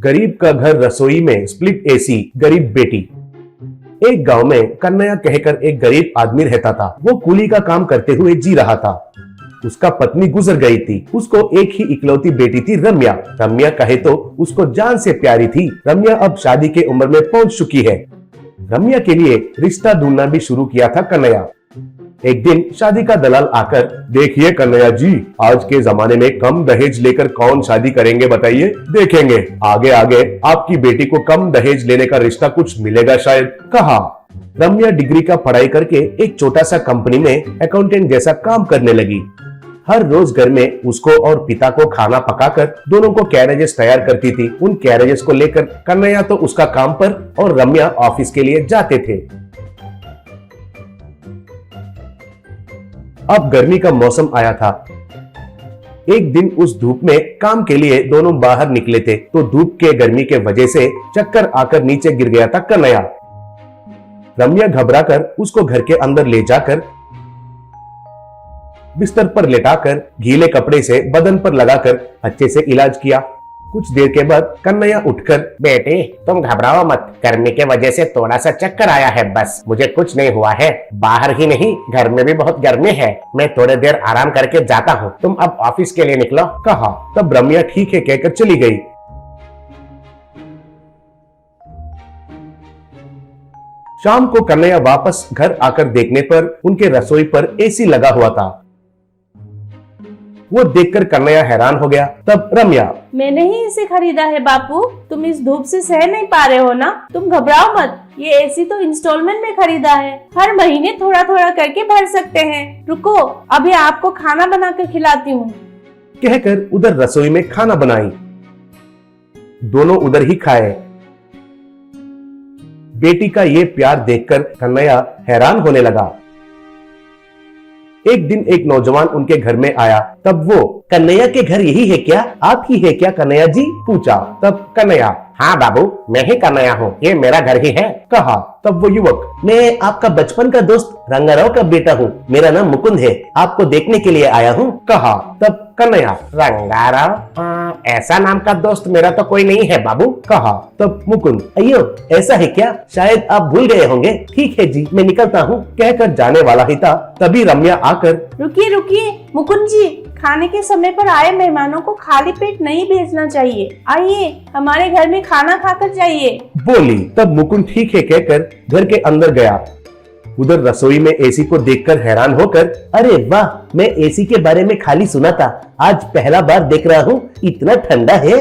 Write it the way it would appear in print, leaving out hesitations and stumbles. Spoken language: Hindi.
गरीब का घर रसोई में स्प्लिट एसी, गरीब बेटी। एक गांव में कन्हैया कहकर एक गरीब आदमी रहता था। वो कूली का काम करते हुए जी रहा था। उसका पत्नी गुजर गई थी। उसको एक ही इकलौती बेटी थी, रम्या। रम्या कहे तो उसको जान से प्यारी थी। रम्या अब शादी के उम्र में पहुंच चुकी है। रम्या के लिए रिश्ता ढूंढना भी शुरू किया था कन्हैया। एक दिन शादी का दलाल आकर, देखिए कन्हैया जी, आज के जमाने में कम दहेज लेकर कौन शादी करेंगे बताइए, देखेंगे आगे आगे आपकी बेटी को कम दहेज लेने का रिश्ता कुछ मिलेगा शायद, कहा। रम्या डिग्री का पढ़ाई करके एक छोटा सा कंपनी में अकाउंटेंट जैसा काम करने लगी। हर रोज घर में उसको और पिता को खाना पकाकर दोनों को कैरेजेस तैयार करती थी। उन कैरेजेस को लेकर कन्हैया तो उसका काम पर और रम्या ऑफिस के लिए जाते थे। अब गर्मी का मौसम आया था। एक दिन उस धूप में काम के लिए दोनों बाहर निकले थे तो धूप के गर्मी के वजह से चक्कर आकर नीचे गिर गया था कन्हैया। रम्या घबराकर उसको घर के अंदर ले जाकर बिस्तर पर लेटाकर गीले कपड़े से बदन पर लगाकर अच्छे से इलाज किया। कुछ देर के बाद कन्हैया उठकर, बेटी तुम घबराओ मत, गर्मी के वजह से थोड़ा सा चक्कर आया है, बस मुझे कुछ नहीं हुआ है। बाहर ही नहीं घर में भी बहुत गर्मी है, मैं थोड़ी देर आराम करके जाता हूँ, तुम अब ऑफिस के लिए निकलो, कहा। तब रम्या ठीक है कहकर चली गई। शाम को कन्हैया वापस घर आकर देखने पर उनके रसोई पर एसी लगा हुआ था। वो देखकर कन्हैया हैरान हो गया। तब रम्या, मैंने ही इसे खरीदा है बापू, तुम इस धूप से सह नहीं पा रहे हो ना, तुम घबराओ मत, ये एसी तो इंस्टॉलमेंट में खरीदा है, हर महीने थोड़ा थोड़ा करके भर सकते हैं। रुको अभी आपको खाना बना कर खिलाती हूँ, कहकर उधर रसोई में खाना बनाई। दोनों उधर ही खाए। बेटी का ये प्यार देखकर कन्हैया हैरान होने लगा। एक दिन एक नौजवान उनके घर में आया। तब वो, कन्हैया के घर यही है क्या, आप ही है क्या कन्हैया जी, पूछा। तब कन्हैया, हाँ बाबू मैं ही कन्हैया हूँ, ये मेरा घर ही है, कहा। तब वो युवक, मैं आपका बचपन का दोस्त रंगाराव का बेटा हूँ, मेरा नाम मुकुंद है, आपको देखने के लिए आया हूँ, कहा। तब कन्हैया, रंगाराव, ऐसा नाम का दोस्त मेरा तो कोई नहीं है बाबू, कहा। तब मुकुंद, अयो ऐसा है क्या, शायद आप भूल गए होंगे, ठीक है जी मैं निकलता हूँ, कहकर जाने वाला ही था। तभी रम्या आकर, रुकिए रुकिए मुकुंद जी, खाने के समय पर आए मेहमानों को खाली पेट नहीं भेजना चाहिए, आइए हमारे घर में खाना खाकर जाइए, बोली। तब मुकुंद ठीक है कहकर घर के अंदर गया। उधर रसोई में एसी को देखकर हैरान होकर, अरे वाह, मैं एसी के बारे में खाली सुना था, आज पहला बार देख रहा हूँ, इतना ठंडा है।